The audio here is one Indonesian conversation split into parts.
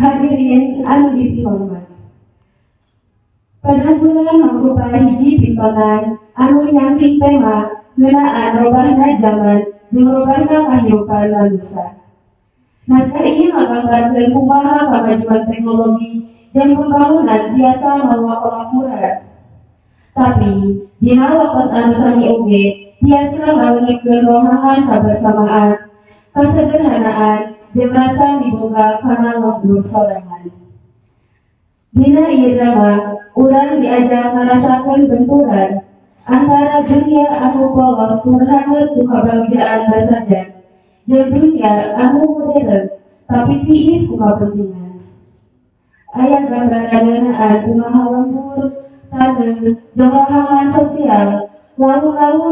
Hadirin anu dipilih. Pada bulan mangrupa hiji pintonan anu nyangking tema ngeunaan robahna zaman jeung robahna kahirupan manusia. Naskah ini menggambarkan kumaha kemajuan teknologi dan pembangunan biasa mawa pelakuran. Tapi dina waktos anu sami oge biasa ngalengitkeun rohangan kabersamaan, kasederhanaan, jeung rasa diboga kana ngabur sorangan. Dina ieu drama, urang diajak ngarasakeun benturan antara dunia anu polos turhankeun ku kabagjaan basajan jeung dunia anu modern tapi tiis ku kapentingan. Aya gambaran ngeunaan kumaha lembur, taneuh, jeung rohangan sosial, lalu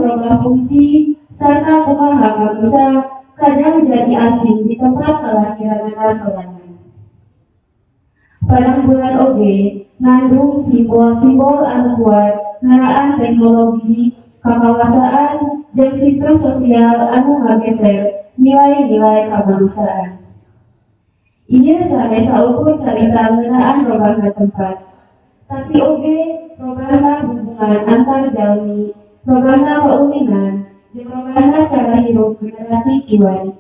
robah fungsi, sarta kumaha manusia kadang jadi asing di tempat kalahiranna sorangan. Pada bulan oge ngandung simbol-simbol anu kuat ngeunaan teknologi, kakawasaan, jeung sistem sosial anu ngageser nilai-nilai kamanusiaan. Ieu sanes saukur carita ngeunaan robahna tempat, tapi oge robahna hubungan antar jalmi, robahna pauningan, jeung robahna cara hirup generasi kiwari.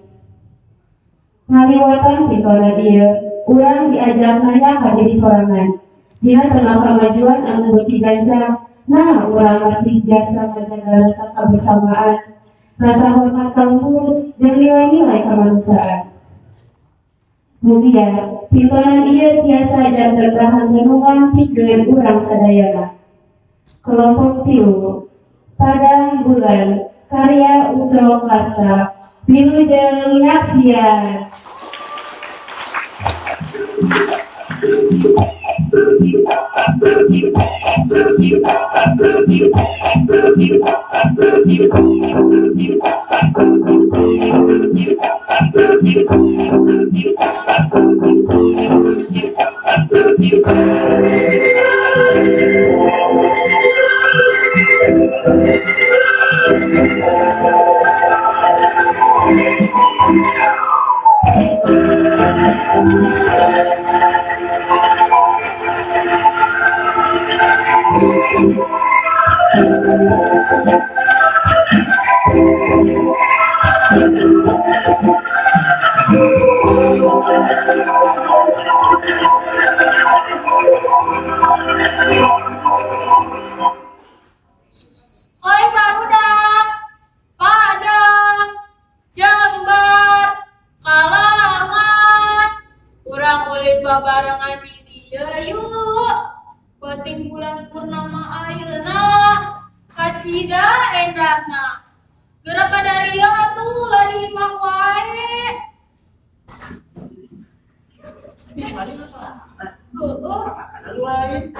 Ngaliwatan pintonan ieu, urang diajak nanya ka diri sorangan. Dina tengah kemajuan anu beuki gancang, nah urang masih biasa menjaga rasa kebersamaan, rasa hormat ka luhur, jeung nilai-nilai kemanusiaan. Mugia, pintonan ieu tiasa jan bertahan renungan pikeun urang sadayana. Kelompok 3, Padang Bulan, karya Uco Kasta, Wilujeng Nyaksian. Oi barudak, Padang, Jember, Kalangan, urang ulin babarengan di dieu yuk. Penting bulan purnama ayeuna, kacida endahna. Geura kadaria atuh ladi imah wae.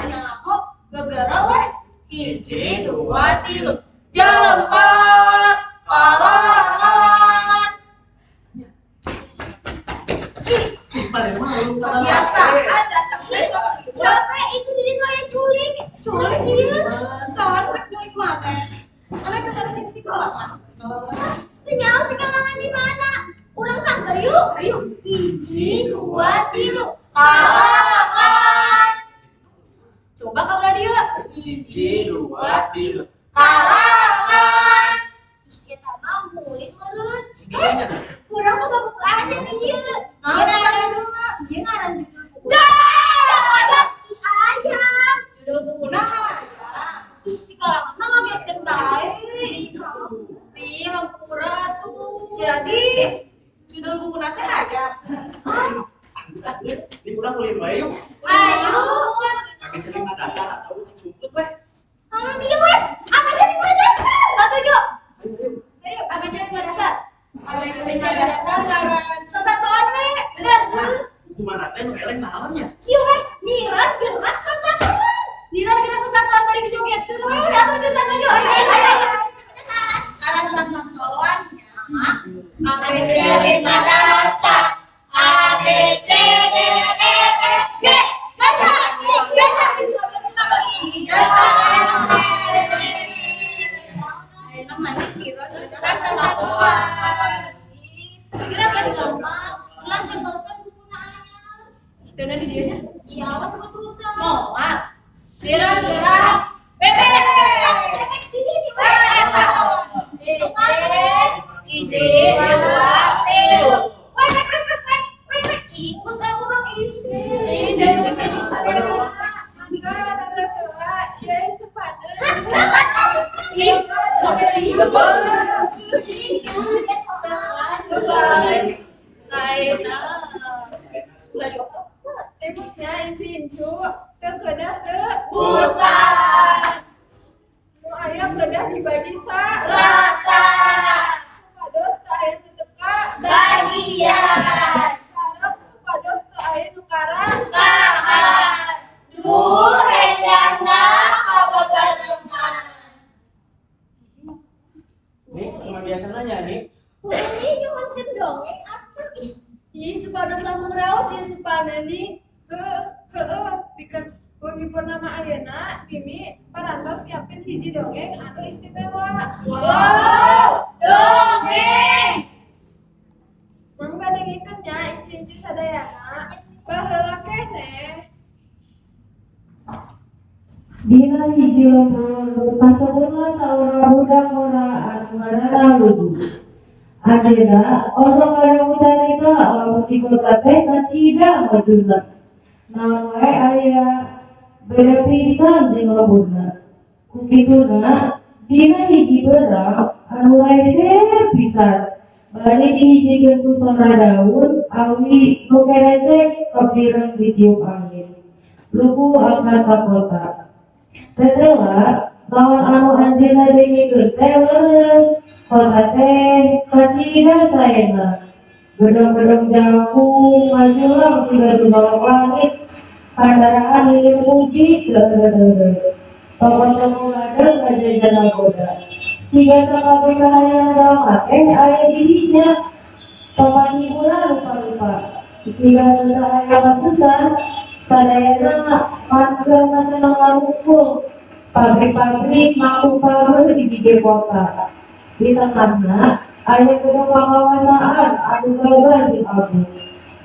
Anya aku gegara we. 1, 2, 3 Jember, Kalangan. Kebiasaan datang besok. Capek itu diri tuh yang culik dia. Soal nyulik mana? Anak kesana di sekolah. Sinyal si Kalangan di mana? Ulang sangka yuk. Ayo. 1, 2, 3 Kalangan. Coba kalau dia. 1, 2, 3 Kalangan. Kita mau mulik meren. Gimana? Kurang mah gabuk aja nih iya. Nah, ngaran juga. Iya ngaran juga. Dah, si ayam. Judul buku nah. Si Kalangan mah ngagetin bae. Ih, hampura tuh. Jadi judul buku nanti aja. Ini kurang kulit wae yuk. Ayo. Pakai celana dasar atau cumput weh. Kalau dia wes, apa jadi dasar? Satu yuk. Ayo. Apa jadi dasar? ABC dasar ngaran sesatuan we. Bener. Kumaha teh nu eleh naonnya? Kieu weh, niran gerak sesatuan. Niran kita sesatuan bari dijogetkeun we. Satu yuk, satu yuk. Ayo. Sekarang sesatuannya. ABC dasar. A B C D E F G. persatuan. Kira kan gampang. Lanjut kalau kan penggunaannya. Dan di dianya. Iya, awas terus. Moal. Gerak-gerak. Bebek. Bebek sini di mana? IJ 2 tilu. Wait. Ikut aku orang isi. Ih, sampai ribet. Emangnya incu terkedah ke Bukan. mau ayam kedah dibagi sa Rata. supados teu aya nu teka Bagian. sareng supados teu aya nu karang Kahan. Duh, hendakna kababarengan. Nih, sama biasa nanya nih. Ini nyumatkeun dongeng apa ih? ih supados lamun raos ieu supana nih pikeun bumi purnama ayeuna Mimi parantos nyiapkeun hiji dongeng anu istimewa. Wow, dongeng. Mangga dengikeun nya inci-inci sadayana baheula keneh. Dina hiji lembur paseueulna saurang budak mona anu ngaranna Ludi. Akhirna osok ngareng carita lamun di kota teh kacida majuna. Naon wae aya beda pisan jeung lemburna. Kukituna dina hiji beurang anu leser pisan. Bari dihijikeun ku sora daun awi nu kerecek kapireng ditiup angin. Lugu angkat ka kota. Setelah lawan anu anjeunna dengikeun teh leres. Kota teh kacida saena. Gedung-gedung jangkung majulang sudah di bawah langit. Kendaraan hilir puji toko-toko ngadeng ngajajan nagoda. Siga sakabeh kahayang jalma teh aya di dinya. Paman hiburan rupa-rupa. Siga kahayang susah sadayana masker nasional ngarumpul. Pabrik-pabrik mampu pabrik di pinggir kota. Di tengahna aya gedung pengawasan anu gagah jeung agung.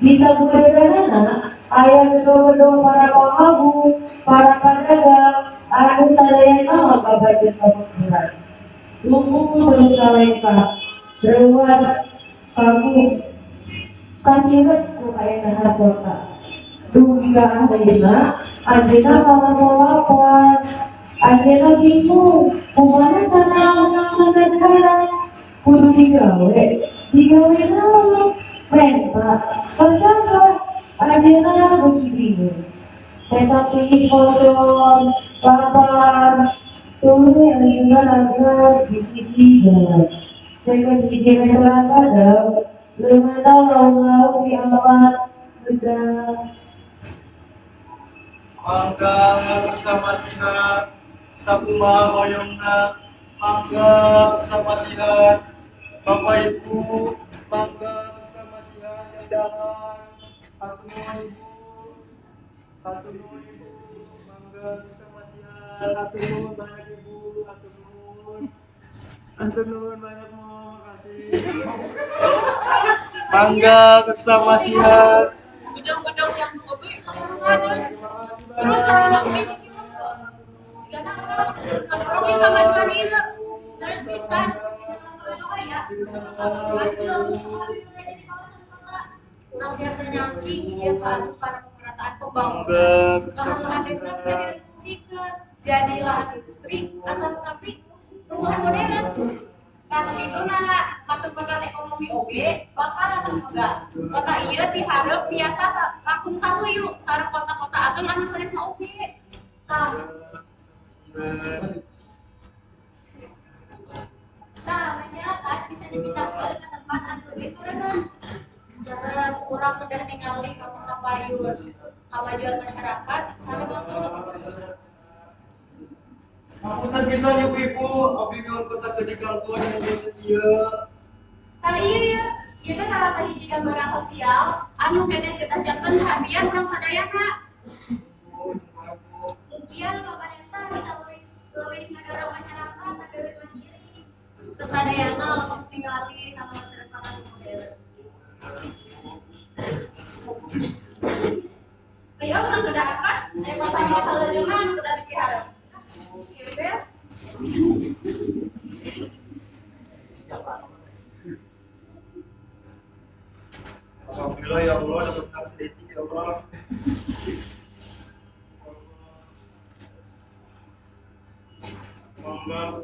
Di sabudaranana aya gedung-gedung para pengabu, para pedagang anu sadayana ngababajeun pamengkeran. Lumpur bersalengka, reuas kamu kaciret ku ayeuna kota. Dugi ka ayeuna anjeunna kawan-kawan. Anjeunna bingung, kumaha sanaon negara kudu digawe naon? Menta, persangka anjeunna beuki bingung. Tetapi kotor, lapar, tuluy anjeunna raga di sisi jalan. Dengan hiji restoran padang, leungeunna lauk-lauk diangkat bedah. Mangga bersama sihat, sakumaha hoyongna. Mangga bersama sihat, Bapak Ibu. Mangga bersama sihat yang dalam. Hatur nuhun Ibu. Mangga bersama sihat. Hatur nuhun banyak Ibu. Hatur nuhun banyak makasih. Mangga bersama sihat. Gedung-gedung yang mobil Terima kasih terus banyak. orang yang kemajuan itu terus bisa ya orang biasanya tinggi ya Pak para pemerataan pembangunan lahan-lahan desa bisa direfungsikan jadi lahan industri asal tapi rumahan modern. Karena itu masuk bagian ekonomi oge bakal enggak. Kota ieu dihareup biasa langsung satu yuk sareng kota-kota agung anu sanesna oge. Masyarakat bisa dipindahkan ke tempat anu lebih rendah. Jangan kurang kedah ningali ka pasapayun. Kamajuan masyarakat sareng terus. Ngapunten pisan Ibu, abdi nyuwun peta kedikangkeun yang dinten ieu. Ieu teh salah sahiji gambaran sosial anu kedah jakeun habian urang sadayana. Mungkin pemerintah bisa leuwih ngadorong masyarakat agar mandiri. Terus sadayana Mangga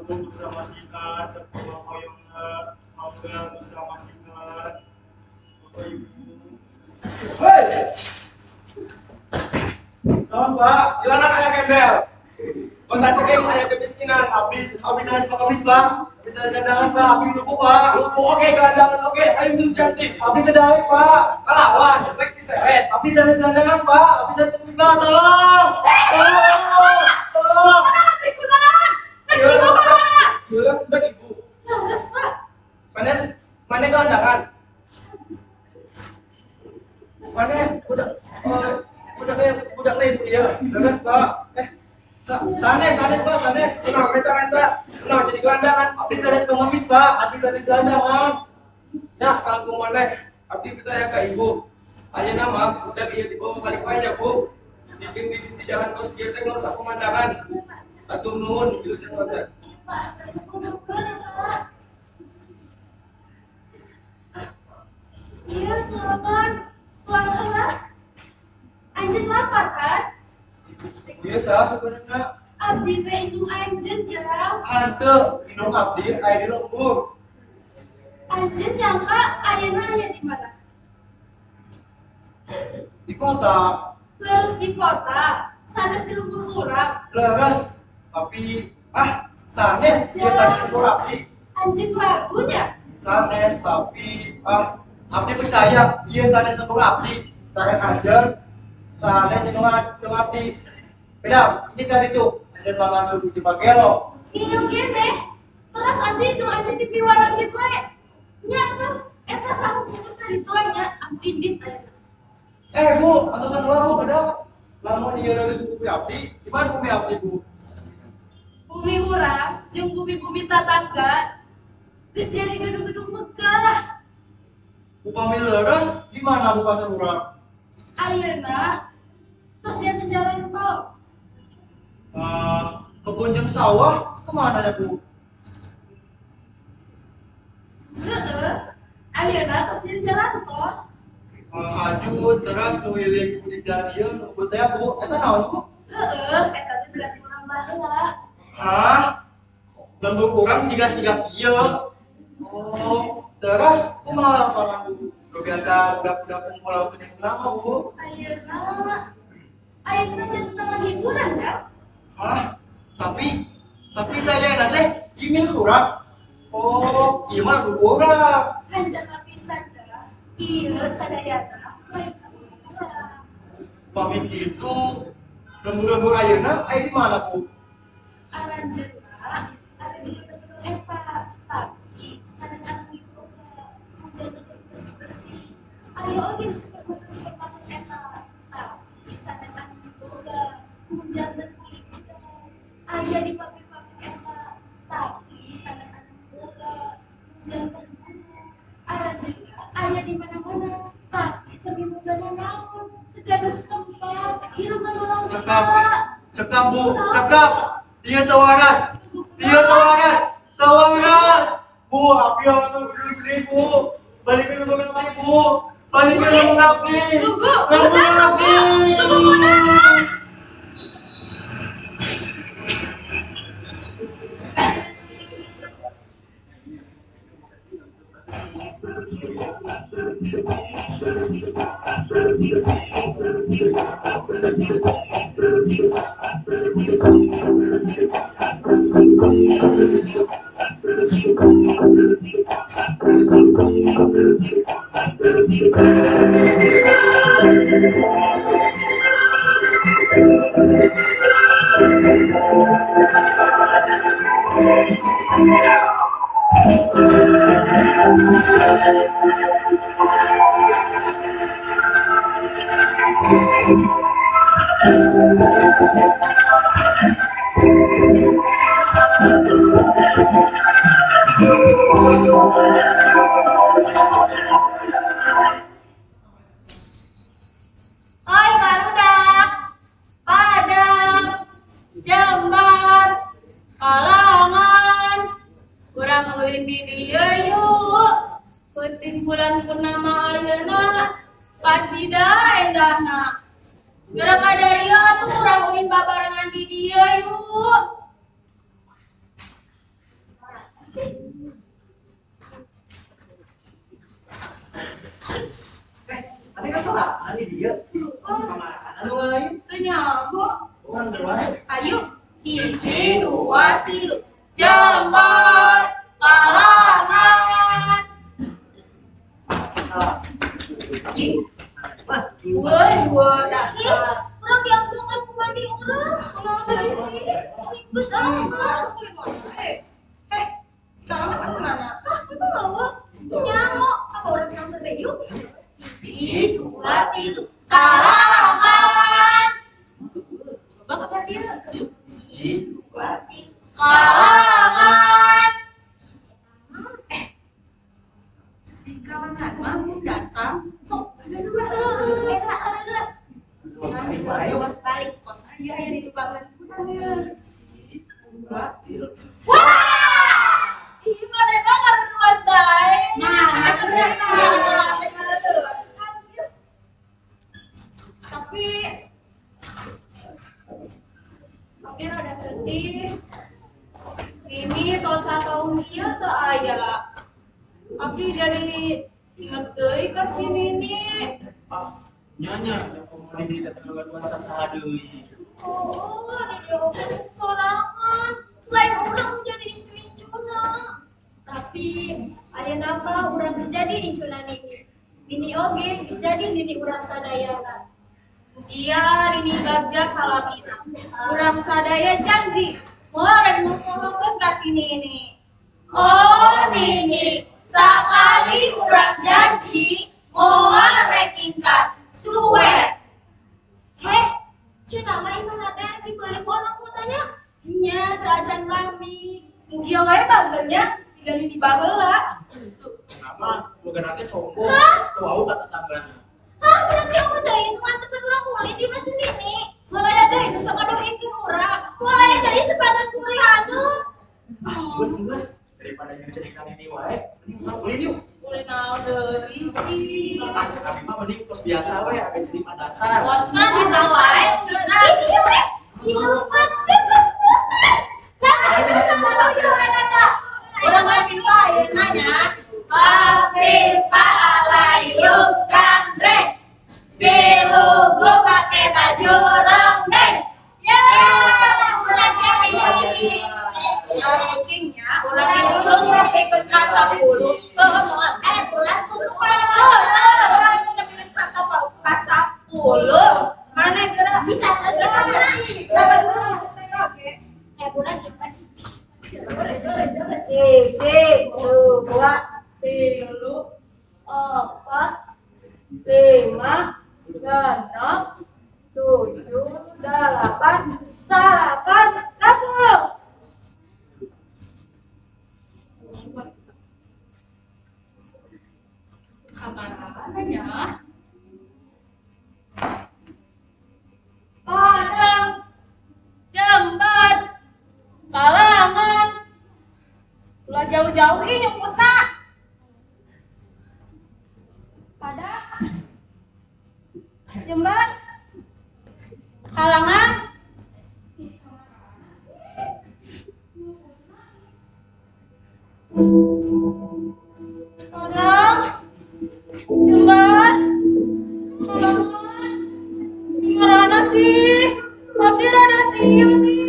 kudu bersama sihat serta hoyongna mangga bersama sihat Bapak Ibu. Hei, Naon Pak? gimana kayak gembel? Kontak cekeng ayah kemiskinan. Habis saya pengemis Pak. Habis saya cadangan Pak. Habis lugu Pak. Lupu oke, gelandangan oke, ayo minum cantik. Habis cadangan Pak. Melawan, rek diseret. Habis saya cadangan Pak. Habis saya pengemis Pak. Tolong. Tolong. Kenapa kunaon? Iya, iya, udah ibu. Laras, Pak. Mana gelandangan? Mana udah kayak budak lain dia. Legas Pak. Sanes Pak, sanes. Senang, meta. Senang jadi gelandangan. Habis saya pengemis Pak. Habis saya cadangan. Ya, kangkung mana? Abdi kita ya ke ibu. Ayo nama, udah dia dibawa balik aja bu. Jika di sisi jalan kos kita ngerusak pemandangan. Atur nuhun, bilu jangan ada. Pak, udah, Pak. Iya, teman. Tuanglah. Anjing lapar kan? Biasa sebenarnya. Abdi teh indung anjeun jang. Hante, minum abdi, air di lembur. Anjeun nyangka ayeuna aya di mana? Di kota, Leres di kota, sanes di lembur urang. leres. Tapi, sanes, biasa lembur abdi. Anjing lagunya. Sanes, tapi, abdi percaya, iya sanes lembur abdi. Sareng anjir, sanes indung abdi. Beda, ini kan itu. Anjir malah suruh jumpa gelo. Iya gini. Terus abdi indung anjeun di piwaran gitu we. Nya tuh, eta sanggup ngurus dari tuanya, aku indit aja. Bu, aturan dua bu, beda. Lamun iya dari suku abdi, gimana bumi abdi bu? Bumi urang, jeung bumi-bumi tatangga, geus jadi gedung-gedung megah. Upami leres, gimana bu pasar urang? Ayeuna terus dia teh jalan tol. Kebun jeung sawah, kemana ya bu? Heeh. Ayeuna terus dia jalan tol. Hajut, teras, nuhiling budi jadian, ngebut teh bu, eta naon bu? Heeh, eta teh berarti urang baheula. Hah? Lembur kurang tiga sigap iya. Oh, teras, kumaha lapangan bu? Lu biasa budak-budak kumpul laut di nama bu? Ayeuna jadi taman hiburan ya. Hah? Tapi saya teh email kurang. Oh, iya mah lu kurang. Hanjana pisan dah. Ieu sadayana lain urang. Pamit itu, lembur-lembur ayeuna, aya di mana bu? Aranjeunna ada di gedung eta, tapi sanes anu miboga hujan terus bersih. Ayo oge di supermarket eta, tapi sanes anu miboga hujan terus aya di pabrik-pabrik eta, tapi sanes anu miboga hujan terus aranjeunna aya di mana-mana, tapi teu miboga nanaon segaduh tempat ieu menolong Cekap bu, cekap. Dia tawaras. Bu, api orang beli bu. Balikin lembur abdi bu. Balikin lembur abdi. Tunggu, Lembur abdi. Oi barudak, Padang, Jember, Kalangan, kurang ulin di dieu yuk. Penting bulan purnama ayeuna, Kacida endana. Gerak kadaria tuh urang ulin babarengan di dia yuk. Ada kan soal, ada dia. Sama anu lain. Tuh nyambung. Orang berwarna. Ayo, hiji, dua, tilu. Jembar kalangan. Dua dasar. Orang yang dengan pembanding orang. Kenapa dari sini? Ikut sama. Sekarang aku kemana? Itu loh. Nyamuk. Apa orang yang serius? Hiji, dua, tilu. Kalangan. Coba kata dia. Hiji, dua, tilu. Kalangan. Si kalangan mau datang. Sok, kedua. Kos balik. Kos aja yang di Jepangan. Hiji, dua, tilu. Wah! Ih, mana sangat luas dai. Nah, benar tuh. Tapi rada sedih. Ini tosa tahun dia tuh ayah. Abdi jadi inget deui ka si Nini. Nyanya, yang kemarin kita terlalu sasaha deui. oh, ada jawaban sorangan. Selain orang menjadi incuna. Tapi ada napa orang bisa jadi incuna ini. Ini oge bisa jadi Nini urang sadayana. Dia Nini Bagja Salamina. Urang sadaya janji. Moal ngomong ka si Nini. Oh Nini, sakali urang janji moal rek ingkar. Suwe. Heh, cina main mengatenya di balik orang kotanya. Nya, jajan kami. Dia wae bagernya siga Nini baheula. Kenapa? Bukan nanti sombong. Tuh aku kata tambahan. Hah, berarti aku dari mantesan orang kulit di mesin ini. Mulai ada itu sama doain ke murah. Mulai dari sepadan kulit anu. Bus, daripada nyerikan ini wae, mending pulang kuliah yuk. Mulai naon deui sih. Kami mah mending kos biasa wae, ada cerita dasar. Bosan kita wae cenah. Ini weh, cilumpat sebut. Sama yuk kata. Urang mah pipa ieu nanya. Pipa alayum kandreng. Silugu pake baju rondeng. Ya, ulah jadi. Kucingnya, ulah diurung ikut kasa bulu. Kemoan, Bulan tutup orang yang kasa bulu. Mana gerak bisa lagi mana? Bulan cepat. Hiji, dua, tilu, empat, lima, enam, tujuh, delapan, salapan, satu. Kapan-kapannya? Padang, Jember, Kalangan. Ulah jauh-jauh ini nyebutna. Padang, Jember, Kalangan. Padang, Jember, Kalangan. Gimana sih? Abdi rada siang nih.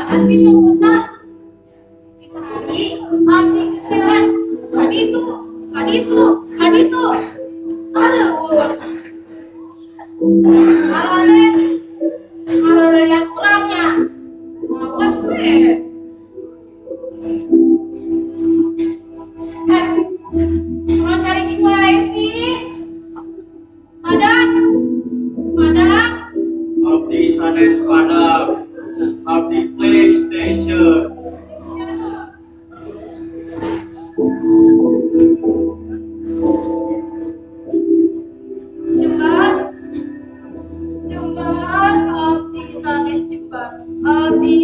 Nanti nyebutna tadi abdi kecilan kaditu aduh ada yang kurangnya awas weh mau cari jiwa lain sih padang Abdi sanes padang. Abdi PlayStation. Jembar, abdi sanes Jembar, abdi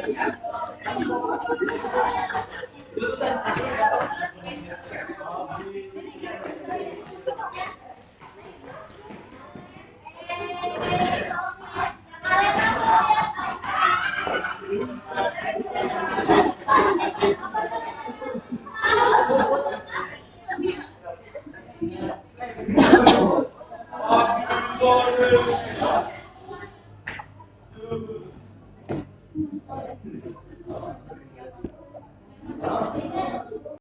Abi boleh.